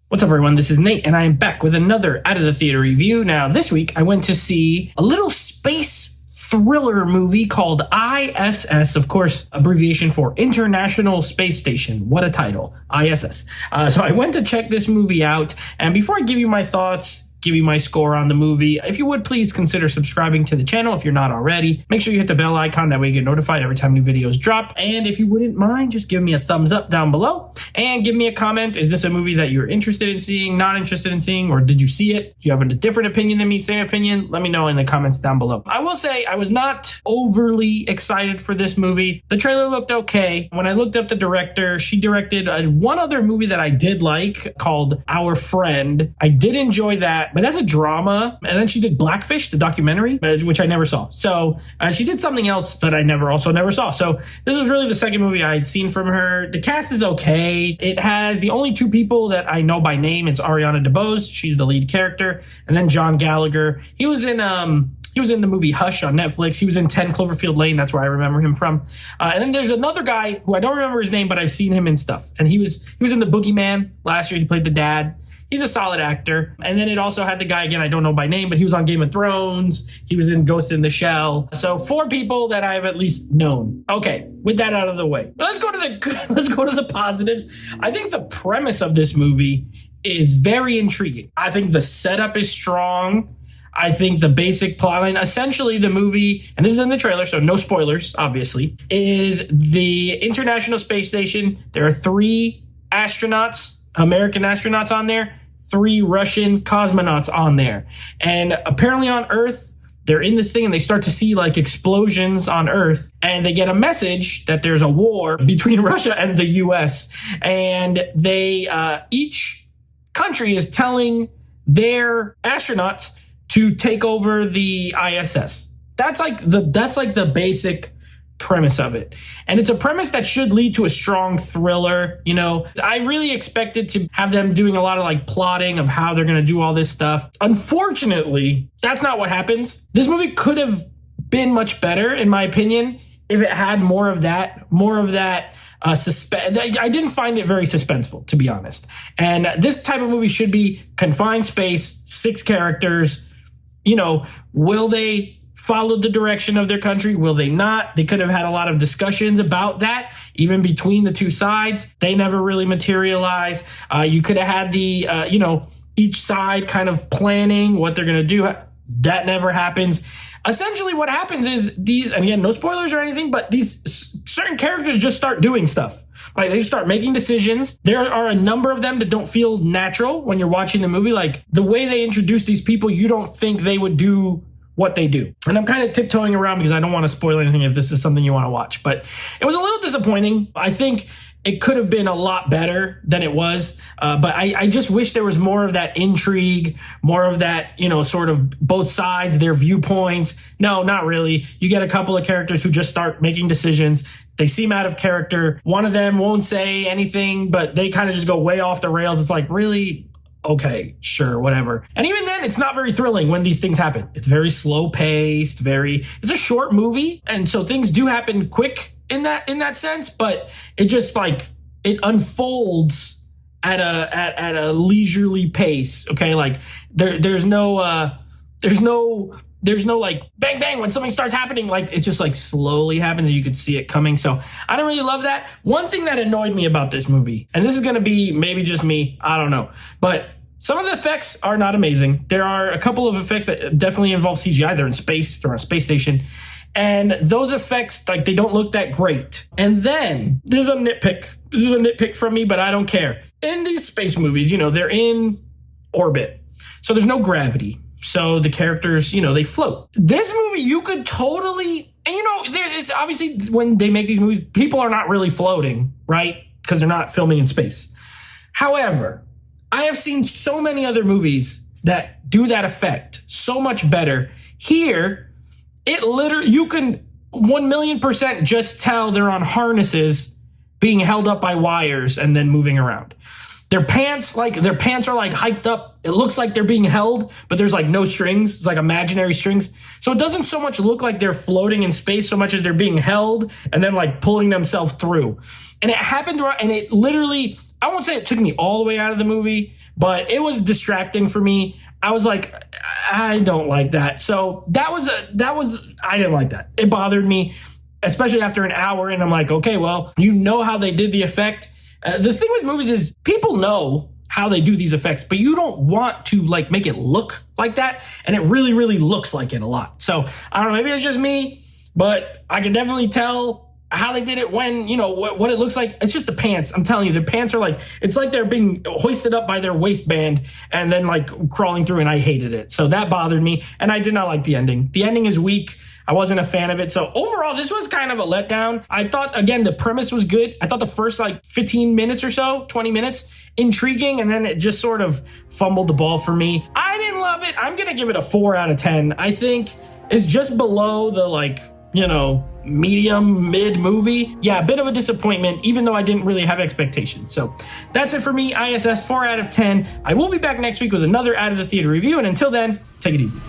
What's up, everyone? This is Nate, and I am back with another Out of the Theater review. Now, this week, I went to see a little space thriller movie called I.S.S, of course, abbreviation for International Space Station. What a title, I.S.S. So I went to check this movie out, and before I give you my thoughts, give you my score on the movie, if you would please consider subscribing to the channel if you're not already. Make sure you hit the bell icon, that way you get notified every time new videos drop. And if you wouldn't mind, just give me a thumbs up down below and give me a comment. Is this a movie that you're interested in seeing, not interested in seeing, or did you see it? Do you have a different opinion than me? Same opinion? Let me know in the comments down below. I will say I was not overly excited for this movie. The trailer looked okay. When I looked up the director, she directed one other movie that I did like called Our Friend. I did enjoy that, but that's a drama. And then she did Blackfish, the documentary, which I never saw. So she did something else that I never saw. So this was really the second movie I had seen from her. The cast is okay. It has the only two people that I know by name. It's Ariana DeBose. She's the lead character. And then John Gallagher. He was in the movie Hush on Netflix. He was in 10 Cloverfield Lane. That's where I remember him from. And then there's another guy who I don't remember his name, but I've seen him in stuff. And he was in The Boogeyman last year. He played the dad. He's a solid actor. And then it also had the guy, again, I don't know by name, but he was on Game of Thrones. He was in Ghost in the Shell. So 4 people that I've at least known. Okay, with that out of the way, let's go to the positives. I think the premise of this movie is very intriguing. I think the setup is strong. I think the basic plotline, essentially the movie, and this is in the trailer, so no spoilers, obviously, is the International Space Station. There are 3 astronauts, American astronauts on there, 3 Russian cosmonauts on there. And apparently on Earth, they're in this thing and they start to see like explosions on Earth, and they get a message that there's a war between Russia and the US. And they, each country is telling their astronauts to take over the I.S.S. That's like the basic premise of it. And it's a premise that should lead to a strong thriller. You know, I really expected to have them doing a lot of like plotting of how they're going to do all this stuff. Unfortunately, that's not what happens. This movie could have been much better, in my opinion, if it had more of that suspense. I didn't find it very suspenseful, to be honest. And this type of movie should be confined space, 6 characters. You know, will they follow the direction of their country? Will they not? They could have had a lot of discussions about that, even between the 2 sides. They never really materialized. You could have had each side kind of planning what they're going to do. That never happens. Essentially what happens is these, and again, no spoilers or anything, but these certain characters just start doing stuff. Like they just start making decisions. There are a number of them that don't feel natural when you're watching the movie. Like the way they introduce these people, you don't think they would do what they do. And I'm kind of tiptoeing around because I don't want to spoil anything if this is something you want to watch. But it was a little disappointing. I think it could have been a lot better than it was. But I just wish there was more of that intrigue, more of that, sort of both sides, their viewpoints. No, not really. You get a couple of characters who just start making decisions. They seem out of character. One of them won't say anything, but they kind of just go way off the rails. It's like, really? Okay, sure, whatever. And even then, it's not very thrilling when these things happen. It's very slow paced, it's a short movie. And so things do happen quick in that sense, but it just it unfolds at a leisurely pace. Okay. Like there's no like bang, bang when something starts happening. Like it just like slowly happens and you could see it coming. So I don't really love that. One thing that annoyed me about this movie, and this is going to be maybe just me, I don't know, but some of the effects are not amazing. There are a couple of effects that definitely involve CGI. They're in space. They're on a space station. And those effects, they don't look that great. And then there's a nitpick. This is a nitpick from me, but I don't care. In these space movies, they're in orbit. So there's no gravity. So the characters, they float. This movie, you could totally, and it's obviously when they make these movies, people are not really floating, right? Because they're not filming in space. However, I have seen so many other movies that do that effect so much better. Here, it literally, you can 1,000,000% just tell they're on harnesses being held up by wires and then moving around. Their pants are like hiked up. It looks like they're being held, but there's like no strings. It's like imaginary strings. So it doesn't so much look like they're floating in space so much as they're being held and then like pulling themselves through. And it happened, and it literally, I won't say it took me all the way out of the movie, but it was distracting for me. I was like, I don't like that. So I didn't like that. It bothered me, especially after an hour. And I'm like, okay, well, you know how they did the effect. The thing with movies is people know how they do these effects, but you don't want to like make it look like that. And it really, really looks like it a lot. So I don't know, maybe it's just me, but I can definitely tell how they did it when, you know, what it looks like. It's just the pants. I'm telling you, the pants are like, it's like they're being hoisted up by their waistband and then like crawling through, and I hated it. So that bothered me, and I did not like the ending. The ending is weak. I wasn't a fan of it. So overall, this was kind of a letdown. I thought, again, the premise was good. I thought the first like 15 minutes or so, 20 minutes, intriguing, and then it just sort of fumbled the ball for me. I didn't love it. I'm going to give it a 4 out of 10. I think it's just below the like, you know, medium mid movie. Yeah, a bit of a disappointment, even though I didn't really have expectations. So that's it for me. ISS 4 out of 10. I will be back next week with another Out of the Theater review. And until then, take it easy.